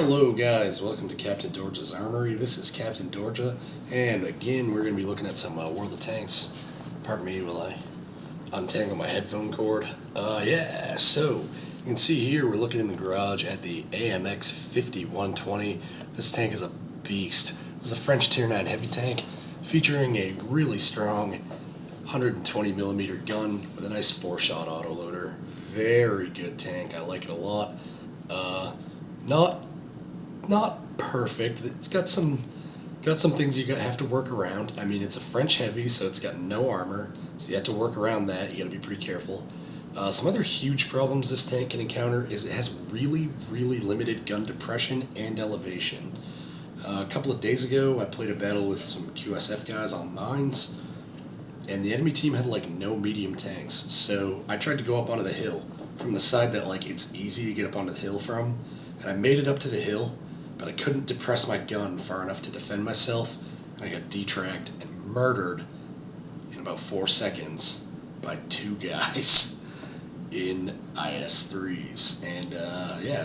Hello guys, welcome to Captain Dorja's Armory. This is Captain Dorja, and again we're going to be looking at some World of Tanks. Pardon me while I untangle my headphone cord. So you can see here we're looking in the garage at the AMX 5120. This tank is a beast. This is a French Tier 9 heavy tank featuring a really strong 120mm gun with a nice 4-shot autoloader. Very good tank. I like it a lot. Not perfect. It's got some things you have to work around. I mean, it's a French heavy, so it's got no armor, so you have to work around that. You got to be pretty careful. Some other huge problems this tank can encounter is it has really limited gun depression and elevation. A couple of days ago, I played a battle with some QSF guys on mines, and the enemy team had like no medium tanks. So I tried to go up onto the hill from the side that like it's easy to get up onto the hill from, and I made it up to the hill, but I couldn't depress my gun far enough to defend myself, and I got detracked and murdered in about 4 seconds by 2 guys in IS-3s. And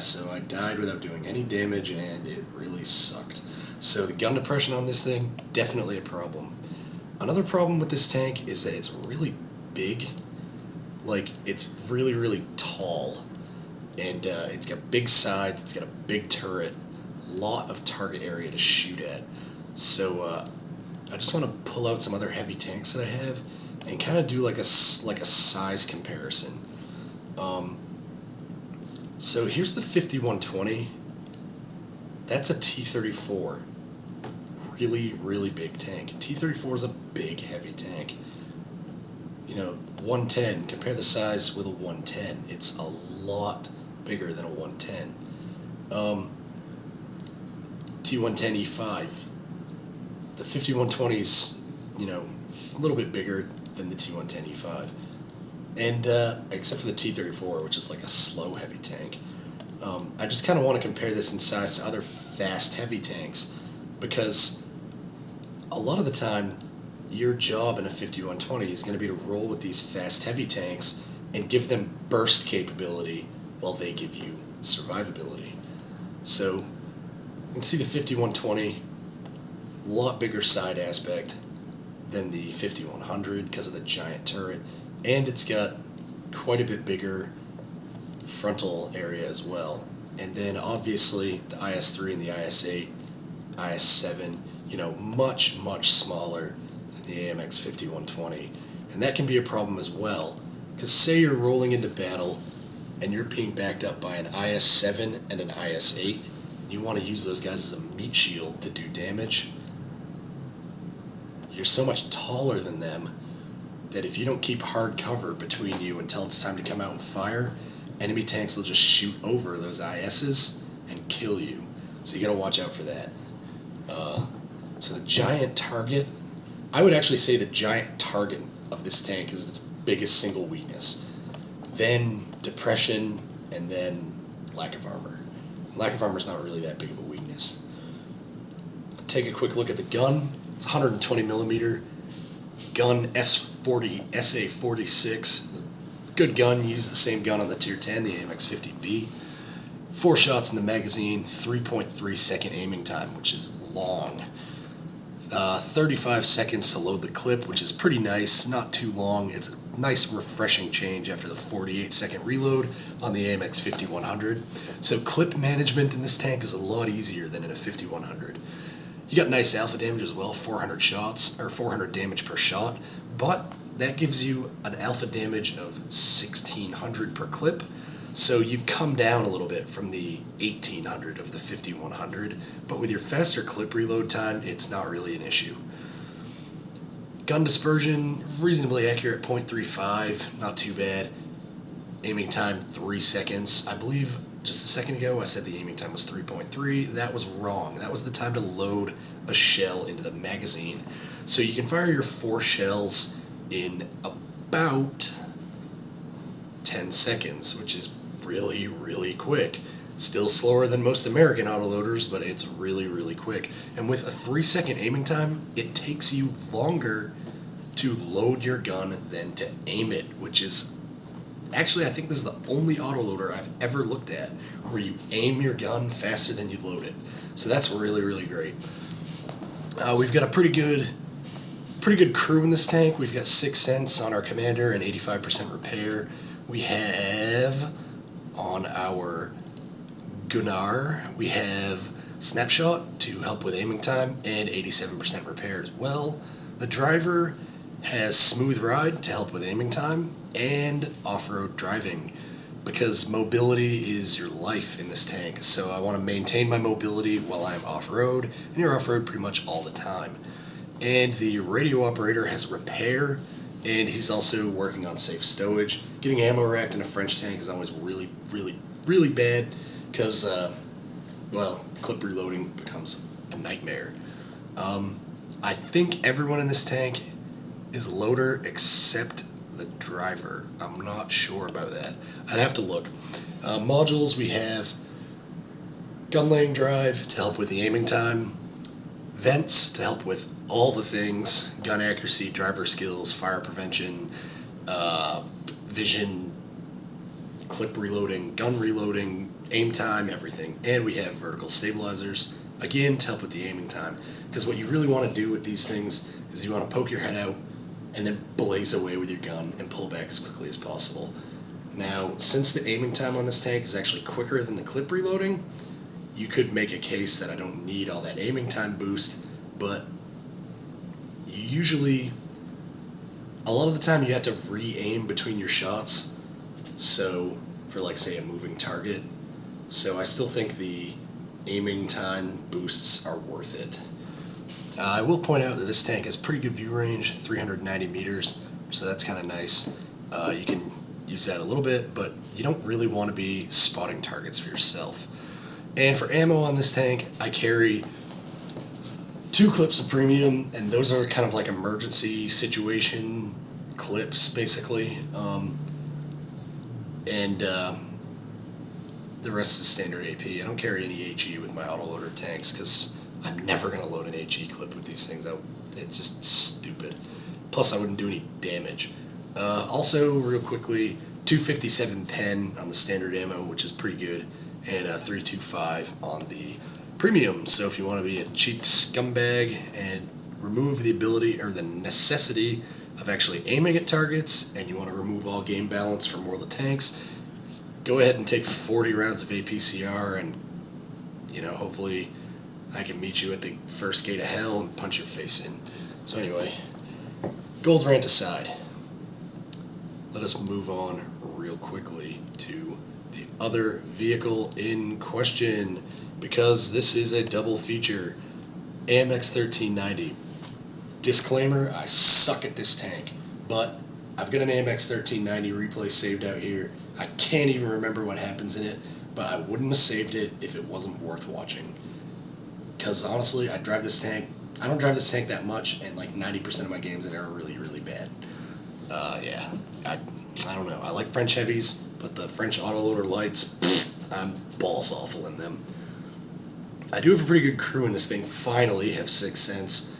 so I died without doing any damage, and it really sucked. So the gun depression on this thing, definitely a problem. Another problem with this tank is that it's really big. Like, it's really tall, and it's got big sides, it's got a big turret, lot of target area to shoot at. So I just want to pull out some other heavy tanks that I have and kind of do like a size comparison. So here's the 5120. That's a T-34. Really big tank. T-34 is a big heavy tank. You know, 110, compare the size with a 110. It's a lot bigger than a 110. T110E5. The 5120's, you know, a little bit bigger than the T110E5. And except for the T-34, which is like a slow heavy tank. I just kind of want to compare this in size to other fast heavy tanks, because a lot of the time your job in a 5120 is going to be to roll with these fast heavy tanks and give them burst capability while they give you survivability. So you can see the 5120, a lot bigger side aspect than the 5100 because of the giant turret, and it's got quite a bit bigger frontal area as well. And then obviously the IS-3 and the IS-8, IS-7, you know, much smaller than the AMX 5120. And that can be a problem as well, because say you're rolling into battle and you're being backed up by an IS-7 and an IS-8, and you want to use those guys as a meat shield to do damage. You're so much taller than them that if you don't keep hard cover between you until it's time to come out and fire, enemy tanks will just shoot over those ISs and kill you. So you gotta watch out for that. So the giant target, I would actually say the giant target of this tank is its biggest single weakness. Then depression, and then lack of armor. Lack of armor is not really that big of a weakness. Take a quick look at the gun. It's 120mm gun, SA-46. Good gun. Use the same gun on the Tier 10, the AMX 50B. 4 shots in the magazine, 3.3 second aiming time, which is long. 35 seconds to load the clip, which is pretty nice, not too long. It's a nice refreshing change after the 48-second reload on the AMX 5100. So clip management in this tank is a lot easier than in a 5100. You got nice alpha damage as well, 400 shots, or 400 damage per shot, but that gives you an alpha damage of 1600 per clip. So you've come down a little bit from the 1800 of the 5100, but with your faster clip reload time, it's not really an issue. Gun dispersion, reasonably accurate, 0.35, not too bad. Aiming time, 3 seconds. I believe just a second ago I said the aiming time was 3.3. That was wrong. That was the time to load a shell into the magazine. So you can fire your 4 shells in about 10 seconds, which is really quick. Still slower than most American autoloaders, but it's really quick. And with a 3-second aiming time, it takes you longer to load your gun than to aim it, which is actually, I think this is the only autoloader I've ever looked at where you aim your gun faster than you load it. So that's really, really great. We've got a pretty good crew in this tank. We've got 6 cents on our commander and 85% repair. We have on our Gunnar, we have snapshot to help with aiming time and 87% repair as well. The driver has smooth ride to help with aiming time and off-road driving, because mobility is your life in this tank. So I want to maintain my mobility while I'm off-road, and you're off-road pretty much all the time. And the radio operator has repair, and he's also working on safe stowage. Getting ammo racked in a French tank is always really, really, really bad, because, clip reloading becomes a nightmare. I think everyone in this tank is loader except the driver. I'm not sure about that. I'd have to look. Modules, we have gun laying drive to help with the aiming time, vents to help with all the things, gun accuracy, driver skills, fire prevention, vision, clip reloading, gun reloading, aim time, everything. And we have vertical stabilizers, again, to help with the aiming time. Because what you really want to do with these things is you want to poke your head out and then blaze away with your gun and pull back as quickly as possible. Now, since the aiming time on this tank is actually quicker than the clip reloading, you could make a case that I don't need all that aiming time boost, but usually, a lot of the time you have to re-aim between your shots, so, for like say a moving target, so I still think the aiming time boosts are worth it. I will point out that this tank has pretty good view range, 390 meters, so that's kind of nice. You can use that a little bit, but you don't really want to be spotting targets for yourself. And for ammo on this tank, I carry 2 clips of premium, and those are kind of like emergency situation clips, basically. The rest is standard AP. I don't carry any HE with my autoloader tanks because I'm never going to load an HE clip with these things. It's just stupid. Plus, I wouldn't do any damage. Also, real quickly, 257 pen on the standard ammo, which is pretty good, and 325 on the premium. So if you want to be a cheap scumbag and remove the ability or the necessity of actually aiming at targets, and you want to remove all game balance from more of the tanks, go ahead and take 40 rounds of APCR, and hopefully I can meet you at the first gate of hell and punch your face in. So anyway, gold rant aside, let us move on real quickly to the other vehicle in question, because this is a double feature. AMX 1390. Disclaimer, I suck at this tank, but I've got an AMX 1390 replay saved out here. I can't even remember what happens in it, but I wouldn't have saved it if it wasn't worth watching. Because honestly, I don't drive this tank that much, and like 90% of my games in there are really, really bad. I don't know. I like French heavies, but the French autoloader lights, I'm balls awful in them. I do have a pretty good crew in this thing. Finally, have 6 cents.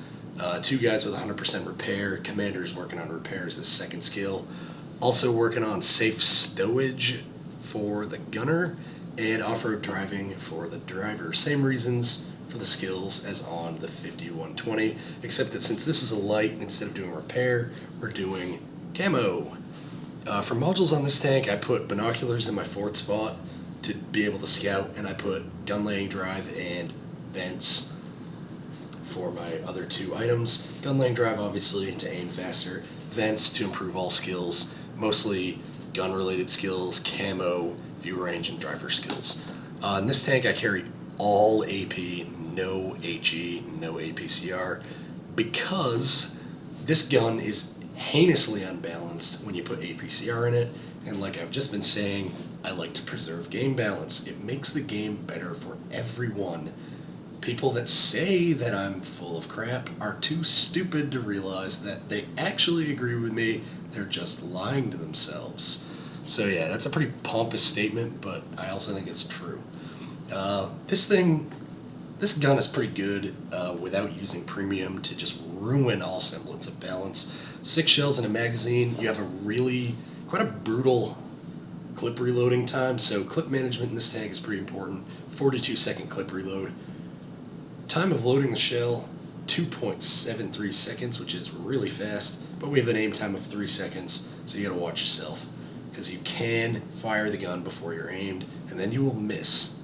2 guys with 100% repair. Commander's working on repairs as second skill. Also working on safe stowage for the gunner and off-road driving for the driver. Same reasons for the skills as on the 5120, except that since this is a light, instead of doing repair, we're doing camo. For modules on this tank, I put binoculars in my forward spot to be able to scout, and I put gun laying drive and vents for my other 2 items. Gun laying drive, obviously, to aim faster. Vents to improve all skills, mostly gun-related skills, camo, view range, and driver skills. In this tank, I carry all AP, no HE, no APCR, because this gun is heinously unbalanced when you put APCR in it, and like I've just been saying, I like to preserve game balance. It makes the game better for everyone. People that say that I'm full of crap are too stupid to realize that they actually agree with me. They're just lying to themselves. So yeah, that's a pretty pompous statement, but I also think it's true. This gun is pretty good without using premium to just ruin all semblance of balance. 6 shells in a magazine. You have quite a brutal clip reloading time. So clip management in this tank is pretty important. 42-second clip reload. Time of loading the shell, 2.73 seconds, which is really fast, but we have an aim time of 3 seconds, so you gotta watch yourself, because you can fire the gun before you're aimed, and then you will miss.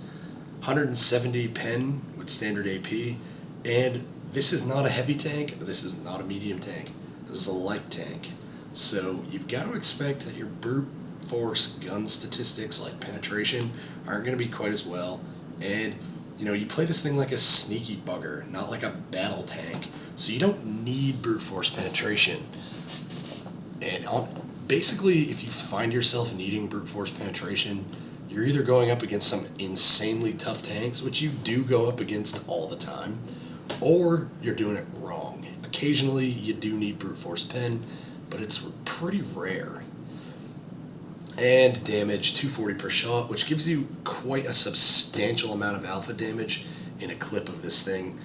170 pen with standard AP, and this is not a heavy tank, this is not a medium tank, this is a light tank. So you've got to expect that your brute force gun statistics like penetration aren't going to be quite as well, and you know, you play this thing like a sneaky bugger, not like a battle tank, so you don't need brute force penetration. And basically, if you find yourself needing brute force penetration, you're either going up against some insanely tough tanks, which you do go up against all the time, or you're doing it wrong. Occasionally, you do need brute force pen, but it's pretty rare. And damage, 240 per shot, which gives you quite a substantial amount of alpha damage in a clip of this thing.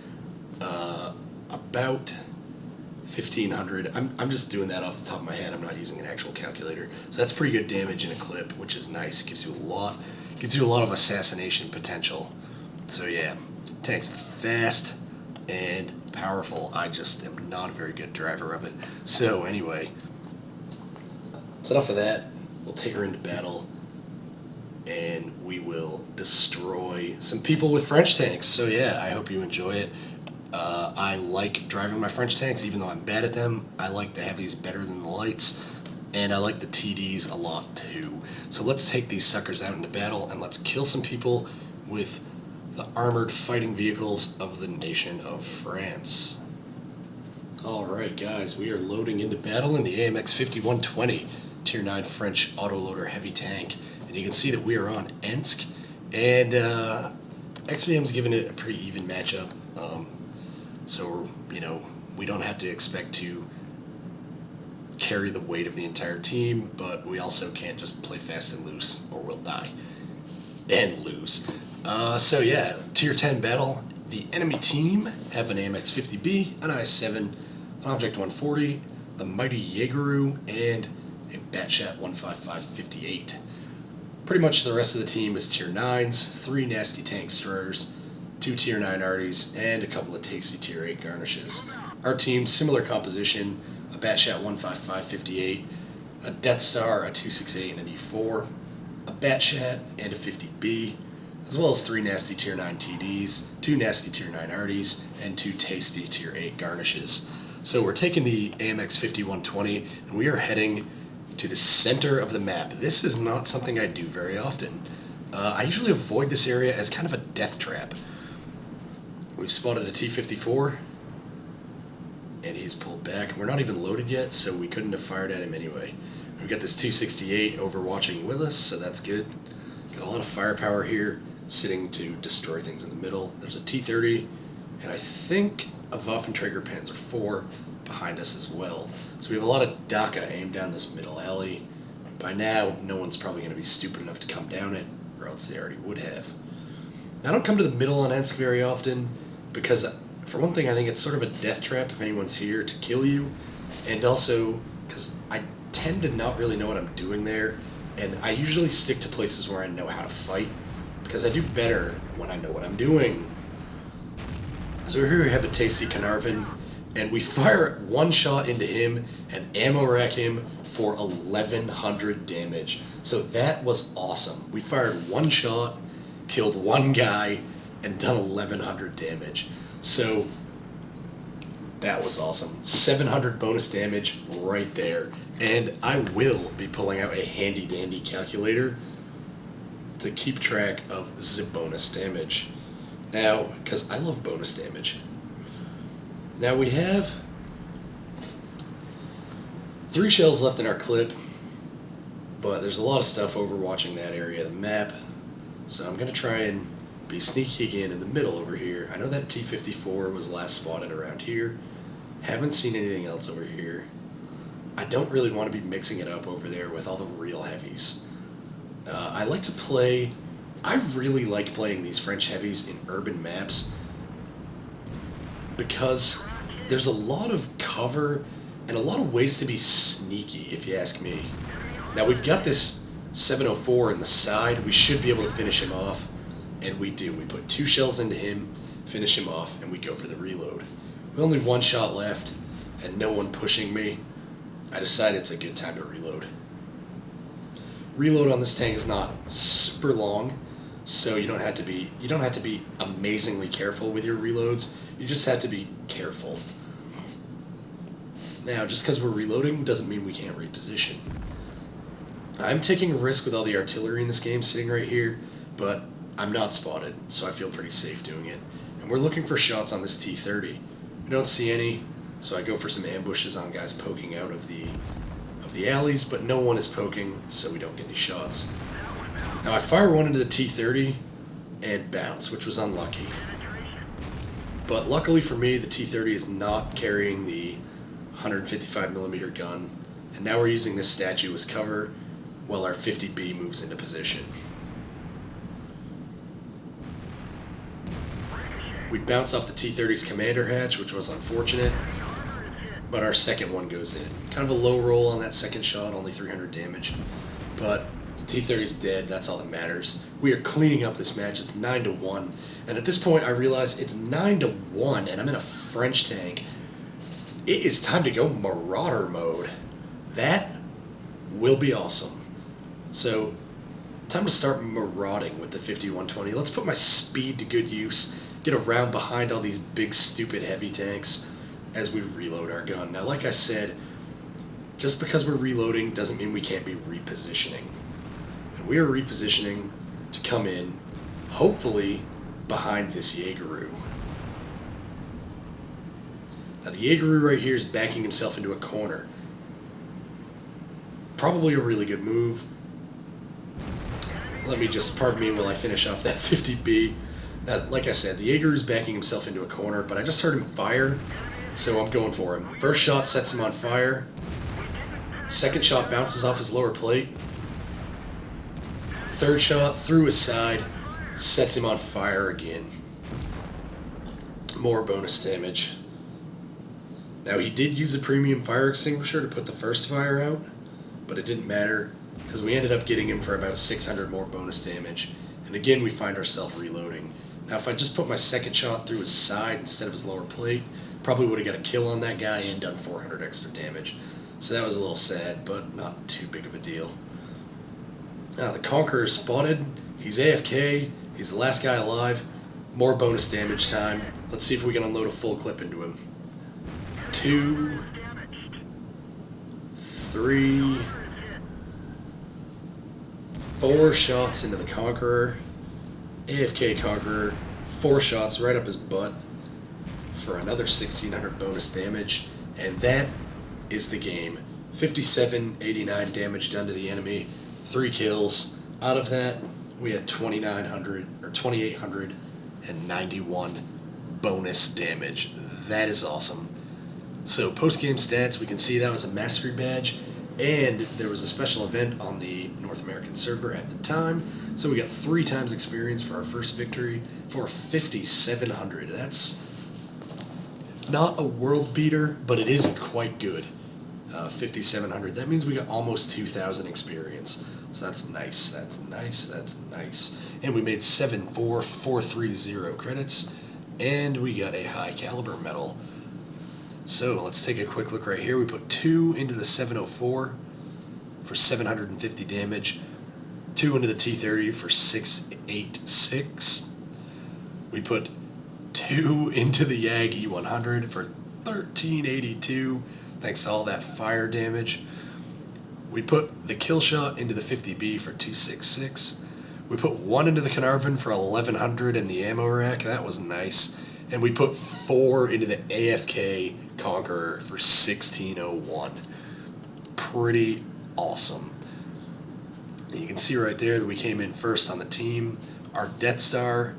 About 1,500. I'm just doing that off the top of my head. I'm not using an actual calculator. So that's pretty good damage in a clip, which is nice. It gives you a lot of assassination potential. So yeah, tank's fast and powerful. I just am not a very good driver of it. So anyway, that's enough of that. We'll take her into battle, and we will destroy some people with French tanks. So yeah, I hope you enjoy it. I like driving my French tanks, even though I'm bad at them. I like the heavies better than the lights, and I like the TDs a lot too. So let's take these suckers out into battle, and let's kill some people with the armored fighting vehicles of the nation of France. Alright guys, we are loading into battle in the AMX 5120. Tier 9 French autoloader heavy tank, and you can see that we are on Ensk, and XVM's giving it a pretty even matchup, so you know, we don't have to expect to carry the weight of the entire team, but we also can't just play fast and loose or we'll die and lose. So yeah, tier 10 battle. The enemy team have an AMX 50B, an IS-7, an Object 140, the Mighty Jaegeru, and a Batchat 155-58. Pretty much the rest of the team is tier 9s, 3 nasty tank destroyers, 2 tier 9 arties, and a couple of tasty tier 8 garnishes. Our team, similar composition, a Batchat 155-58, a Death Star, a 268, and an E4, a Batchat, and a 50B, as well as 3 nasty tier 9 TDs, 2 nasty tier 9 arties, and 2 tasty tier 8 garnishes. So we're taking the AMX 5120, and we are heading to the center of the map. This is not something I do very often. I usually avoid this area as kind of a death trap. We've spotted a T-54, and he's pulled back. We're not even loaded yet, so we couldn't have fired at him anyway. We've got this 268 overwatching with us, so that's good. Got a lot of firepower here, sitting to destroy things in the middle. There's a T-30, and I think a Waffenträger Panzer IV behind us as well. So we have a lot of DACA aimed down this middle alley. By now, no one's probably going to be stupid enough to come down it, or else they already would have. I don't come to the middle on Ensk very often, because for one thing, I think it's sort of a death trap if anyone's here to kill you, and also because I tend to not really know what I'm doing there, and I usually stick to places where I know how to fight, because I do better when I know what I'm doing. So here we have a tasty Carnarvon, and we fire one shot into him and ammo rack him for 1,100 damage. So that was awesome. We fired one shot, killed one guy, and done 1,100 damage. So that was awesome. 700 bonus damage right there. And I will be pulling out a handy dandy calculator to keep track of the bonus damage. Now, because I love bonus damage. Now we have 3 shells left in our clip, but there's a lot of stuff overwatching that area of the map, so I'm going to try and be sneaky again in the middle over here. I know that T-54 was last spotted around here. Haven't seen anything else over here. I don't really want to be mixing it up over there with all the real heavies. I like to play... I really like playing these French heavies in urban maps because there's a lot of cover and a lot of ways to be sneaky, if you ask me. Now we've got this 704 in the side. We should be able to finish him off, and we do. We put 2 shells into him, finish him off, and we go for the reload. With only 1 shot left and no one pushing me, I decided it's a good time to reload. Reload on this tank is not super long, so you don't have to be amazingly careful with your reloads. You just have to be careful. Now, just because we're reloading doesn't mean we can't reposition. I'm taking a risk with all the artillery in this game sitting right here, but I'm not spotted, so I feel pretty safe doing it. And we're looking for shots on this T-30. We don't see any, so I go for some ambushes on guys poking out of the alleys, but no one is poking, so we don't get any shots. Now I fire one into the T-30 and bounce, which was unlucky. But luckily for me, the T-30 is not carrying the 155mm gun, and now we're using this statue as cover while our 50B moves into position. We bounce off the T-30's commander hatch, which was unfortunate, but our second one goes in. Kind of a low roll on that second shot, only 300 damage, but the T-30's dead, that's all that matters. We are cleaning up this match, it's 9-1, and at this point I realize it's 9-1 and I'm in a French tank. It is time to go Marauder mode. That will be awesome. So, time to start marauding with the 5120. Let's put my speed to good use, get around behind all these big stupid heavy tanks as we reload our gun. Now, like I said, just because we're reloading doesn't mean we can't be repositioning. And we are repositioning to come in, hopefully, behind this Jaegeru. Now, the Jaegeru right here is backing himself into a corner. Probably a really good move. Let me just, pardon me while I finish off that 50B. Now, like I said, the Jaegeru's backing himself into a corner, but I just heard him fire, so I'm going for him. First shot sets him on fire. Second shot bounces off his lower plate. Third shot through his side, sets him on fire again. More bonus damage. Now, he did use a premium fire extinguisher to put the first fire out, but it didn't matter because we ended up getting him for about 600 more bonus damage. And again, we find ourselves reloading. Now, if I just put my second shot through his side instead of his lower plate, probably would have got a kill on that guy and done 400 extra damage. So that was a little sad, but not too big of a deal. Now, the Conqueror is spotted. He's AFK. He's the last guy alive. More bonus damage time. Let's see if we can unload a full clip into him. 2, 3, 4 shots into the Conqueror. AFK Conqueror. 4 shots right up his butt for another 1600 bonus damage. And that is the game. 5789 damage done to the enemy. 3 kills. Out of that, we had 2891 bonus damage. That is awesome. So post-game stats, we can see that was a mastery badge, and there was a special event on the North American server at the time, so we got 3 times experience for our first victory for 5,700. That's not a world beater, but it is quite good. 5,700. That means we got almost 2,000 experience. So that's nice. That's nice. That's nice. And we made 74430 credits, and we got a high caliber medal. So let's take a quick look right here. We put 2 into the 704 for 750 damage, 2 into the T-30 for 686. We put 2 into the Yag E100 for 1382, thanks to all that fire damage. We put the kill shot into the 50B for 266. We put 1 into the Carnarvon for 1100 in the ammo rack. That was nice. And we put 4 into the AFK Conqueror for 1601. Pretty awesome. And you can see right there that we came in first on the team. Our Death Star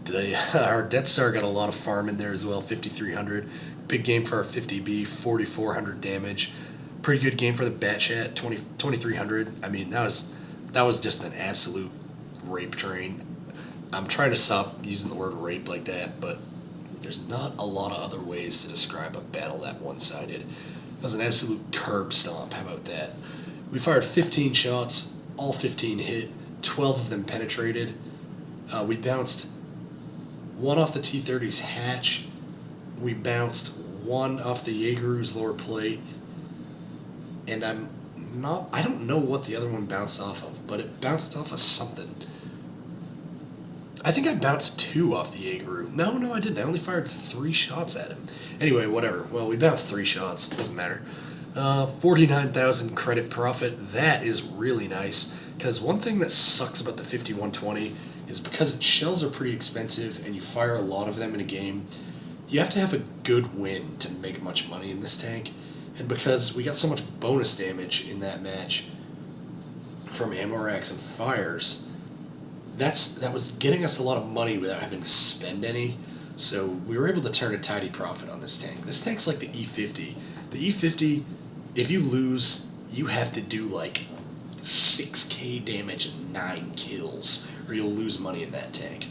got a lot of farm in there as well, 5300. Big game for our 50B, 4400 damage. Pretty good game for the Batchat, 2300. I mean, that was just an absolute rape train. I'm trying to stop using the word rape like that, but there's not a lot of other ways to describe a battle that one-sided. It was an absolute curb stomp. How about that? We fired 15 shots, all 15 hit, 12 of them penetrated. We bounced one off the T-30's hatch. We bounced one off the Jaegeru's lower plate. And I don't know what the other one bounced off of, but it bounced off of something. I think I bounced 2 off the Jaegeru. No, I didn't. I only fired 3 shots at him. Anyway, whatever. Well, we bounced 3 shots. Doesn't matter. 49,000 credit profit. That is really nice. Because one thing that sucks about the 5120 is because its shells are pretty expensive and you fire a lot of them in a game, you have to have a good win to make much money in this tank. And because we got so much bonus damage in that match from ammo racks and fires, that was getting us a lot of money without having to spend any. So we were able to turn a tidy profit on this tank. This tank's like the E50. The E50, if you lose, you have to do like 6k damage and 9 kills, or you'll lose money in that tank.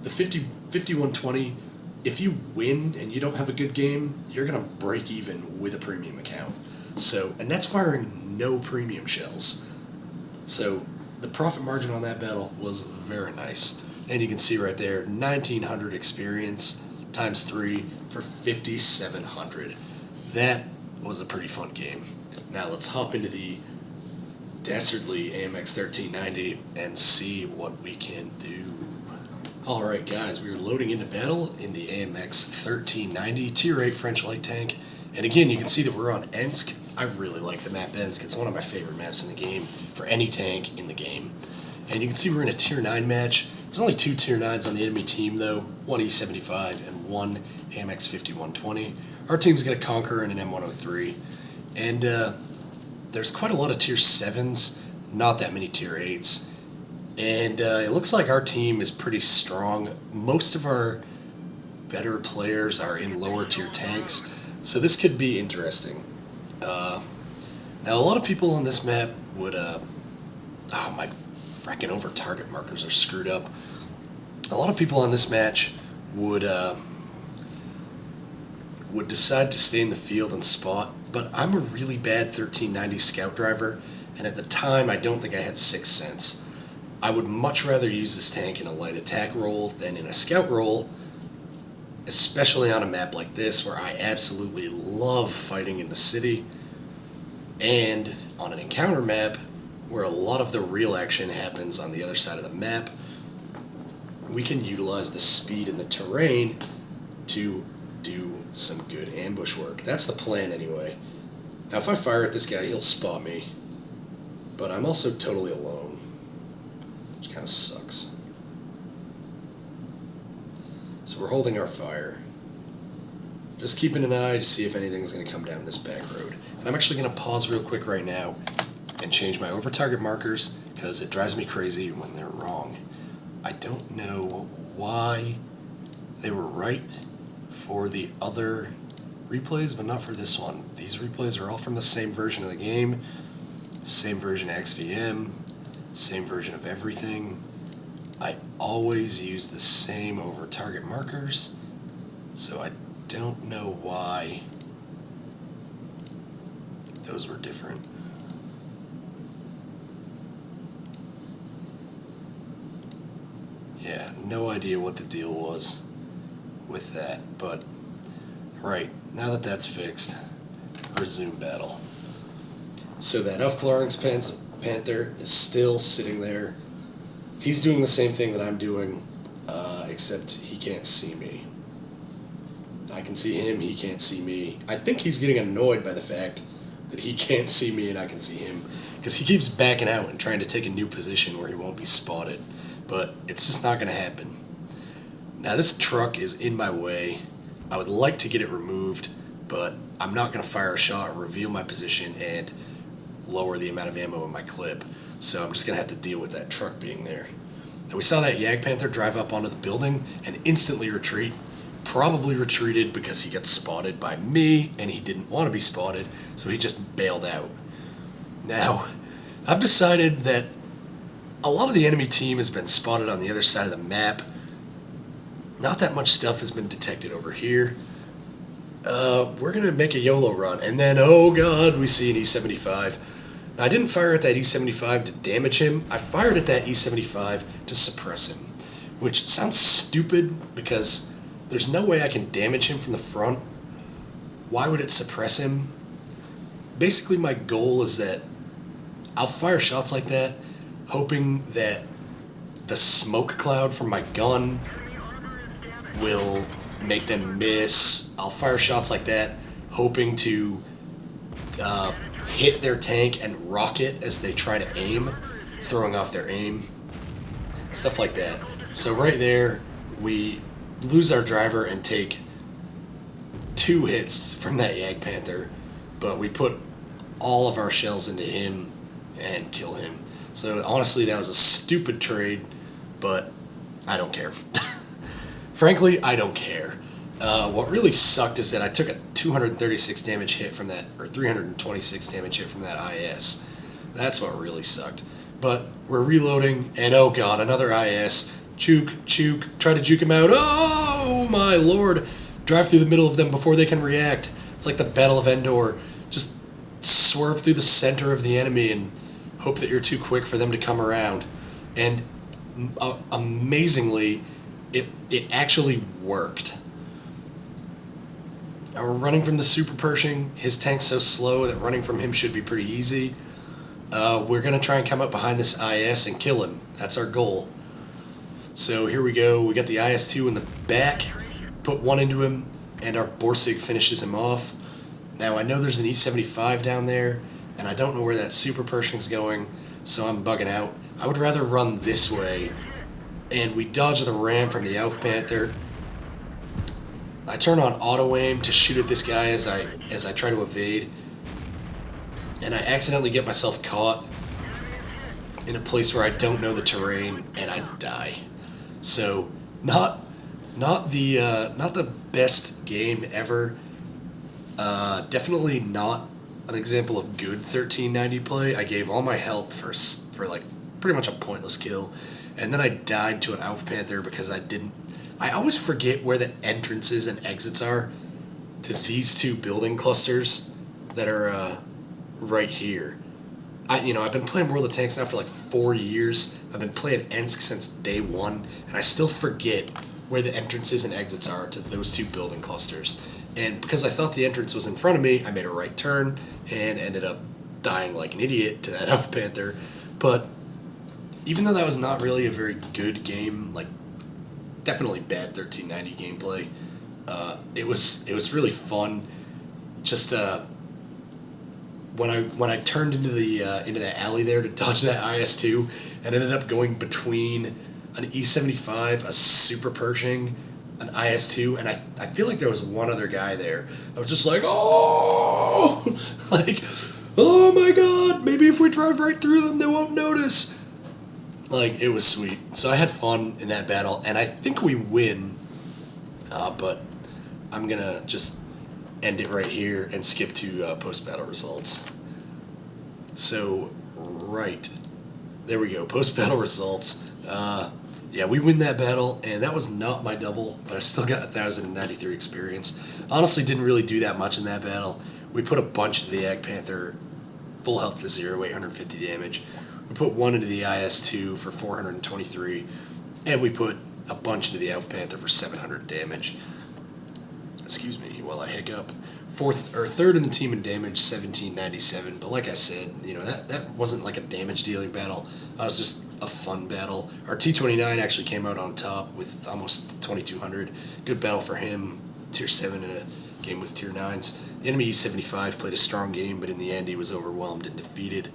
The 5120, if you win and you don't have a good game, you're going to break even with a premium account. So, and that's firing no premium shells. So the profit margin on that battle was very nice. And you can see right there, 1900 experience times 3 for 5700. That was a pretty fun game. Now let's hop into the dastardly AMX 1390 and see what we can do. Alright guys, we are loading into battle in the AMX 1390 Tier 8 French light tank. And again, you can see that we're on Ensk. I really like the map Ensk. It's one of my favorite maps in the game for any tank in the game. And you can see we're in a Tier 9 match. There's only 2 Tier 9s on the enemy team though, one E75 and one AMX 5120. Our team's got a Conqueror and an M103. And there's quite a lot of Tier 7s, not that many Tier 8s. And it looks like our team is pretty strong. Most of our better players are in lower tier tanks, so this could be interesting. Now, a lot of people on this map would... oh, my frickin' over target markers are screwed up. A lot of people on this match would decide to stay in the field and spot, but I'm a really bad 1390 scout driver, and at the time I don't think I had 6th sense. I would much rather use this tank in a light attack role than in a scout role, especially on a map like this where I absolutely love fighting in the city, and on an encounter map where a lot of the real action happens on the other side of the map. We can utilize the speed and the terrain to do some good ambush work. That's the plan anyway. Now if I fire at this guy, he'll spot me, but I'm also totally alone, which kind of sucks. So we're holding our fire, just keeping an eye to see if anything's going to come down this back road. And I'm actually going to pause real quick right now and change my over target markers because it drives me crazy when they're wrong. I don't know why they were right for the other replays, but not for this one. These replays are all from the same version of the game, same version of XVM, same version of everything. I always use the same over target markers, so I don't know why those were different. Yeah, no idea what the deal was with that, but right, now that that's fixed, resume battle. So that Aufklärungspanzer Panther is still sitting there. He's doing the same thing that I'm doing, except he can't see me. I can see him, he can't see me. I think he's getting annoyed by the fact that he can't see me and I can see him, because he keeps backing out and trying to take a new position where he won't be spotted, but it's just not going to happen. Now this truck is in my way. I would like to get it removed, but I'm not going to fire a shot, reveal my position, and lower the amount of ammo in my clip. So I'm just going to have to deal with that truck being there. Now we saw that Jagdpanther drive up onto the building and instantly retreat. Probably retreated because he got spotted by me and he didn't want to be spotted, so he just bailed out. Now, I've decided that a lot of the enemy team has been spotted on the other side of the map. Not that much stuff has been detected over here. We're going to make a YOLO run, and then, oh god, we see an E75. Now, I didn't fire at that E75 to damage him. I fired at that E75 to suppress him, which sounds stupid because there's no way I can damage him from the front. Why would it suppress him? Basically, my goal is that I'll fire shots like that, hoping that the smoke cloud from my gun will make them miss. I'll fire shots like that, hoping to hit their tank and rock it as they try to aim, throwing off their aim. Stuff like that. So right there, we lose our driver and take 2 hits from that Yag Panther, but we put all of our shells into him and kill him. So honestly, that was a stupid trade, but I don't care. Frankly, I don't care. What really sucked is that I took a 236 damage hit from that, or 326 damage hit from that IS. That's what really sucked. But we're reloading, and oh god, another IS. Juke, try to juke him out. Oh my lord! Drive through the middle of them before they can react. It's like the Battle of Endor. Just swerve through the center of the enemy and hope that you're too quick for them to come around. And amazingly, it actually worked. Now we're running from the Super Pershing. His tank's so slow that running from him should be pretty easy. We're going to try and come up behind this IS and kill him. That's our goal. So here we go. We got the IS-2 in the back. Put 1 into him, and our Borsig finishes him off. Now I know there's an E-75 down there, and I don't know where that Super Pershing's going, so I'm bugging out. I would rather run this way. And we dodge the ram from the Elf Panther. I turn on auto aim to shoot at this guy as I try to evade, and I accidentally get myself caught in a place where I don't know the terrain, and I die. So not the best game ever. Definitely not an example of good 1390 play. I gave all my health for like pretty much a pointless kill, and then I died to an Elf Panther because I always forget where the entrances and exits are to these 2 building clusters that are right here. I've been playing World of Tanks now for like 4 years. I've been playing Ensk since day 1, and I still forget where the entrances and exits are to those 2 building clusters. And because I thought the entrance was in front of me, I made a right turn and ended up dying like an idiot to that Elf Panther. But even though that was not really a very good game, like definitely bad 1390 gameplay, it was really fun. Just when I turned into that alley there to dodge that IS-2 and ended up going between an E-75, a Super Pershing, an IS-2, and I feel like there was one other guy there. I was just like, oh, like, oh my god, maybe if we drive right through them, they won't notice. Like, it was sweet. So I had fun in that battle, and I think we win, but I'm gonna just end it right here and skip to post-battle results. So, right, there we go, post-battle results. Yeah, we win that battle, and that was not my double, but I still got 1,093 experience. Honestly, didn't really do that much in that battle. We put a bunch into the Yag Panther, full health to 0, 850 damage. We put 1 into the IS-2 for 423, and we put a bunch into the Elf Panther for 700 damage. Excuse me while I hiccup. Third in the team in damage, 1797. But like I said, that wasn't like a damage dealing battle. That was just a fun battle. Our T-29 actually came out on top with almost 2,200. Good battle for him. Tier 7 in a game with Tier 9s. The enemy E-75 played a strong game, but in the end he was overwhelmed and defeated.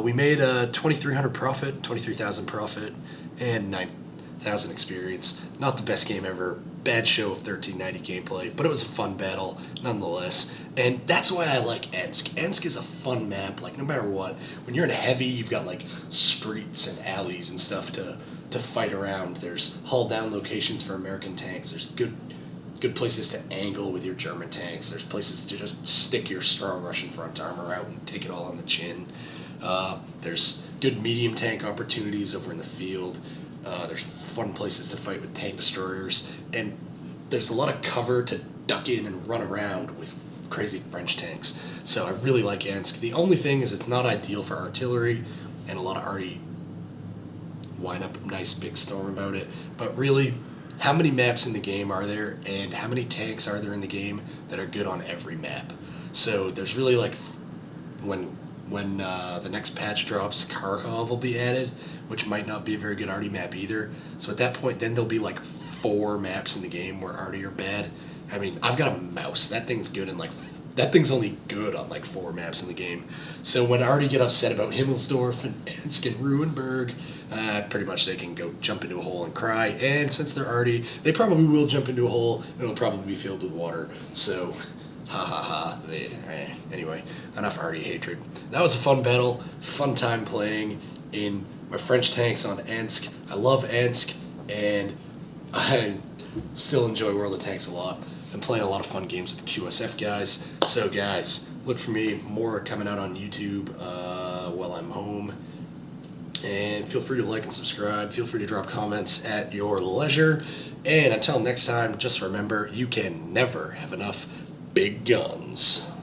We made a 2,300 profit, 23,000 profit, and 9,000 experience. Not the best game ever. Bad show of 1390 gameplay, but it was a fun battle nonetheless. And that's why I like Ensk. Ensk is a fun map, like no matter what. When you're in heavy, you've got like streets and alleys and stuff to fight around. There's hull down locations for American tanks. There's good places to angle with your German tanks. There's places to just stick your strong Russian front armor out and take it all on the chin. There's good medium tank opportunities over in the field. There's fun places to fight with tank destroyers, and there's a lot of cover to duck in and run around with crazy French tanks. So I really like Ensk. The only thing is it's not ideal for artillery, and a lot of arty wind up a nice big storm about it. But really, how many maps in the game are there, and how many tanks are there in the game that are good on every map? So there's really like when the next patch drops, Kharkov will be added, which might not be a very good arty map either. So at that point, then there'll be like 4 maps in the game where arty are bad. I mean, I've got a mouse. That thing's good in like that thing's only good on like 4 maps in the game. So when arty get upset about Himmelsdorf and Ensk and Ruinberg, pretty much they can go jump into a hole and cry. And since they're arty, they probably will jump into a hole, and it'll probably be filled with water. So, ha ha ha. Anyway, enough arty hatred. That was a fun battle, fun time playing in my French tanks on Ensk. I love Ensk, and I still enjoy World of Tanks a lot. I'm playing a lot of fun games with the QSF guys. So guys, look for me, more coming out on YouTube while I'm home. And feel free to like and subscribe. Feel free to drop comments at your leisure. And until next time, just remember, you can never have enough big guns.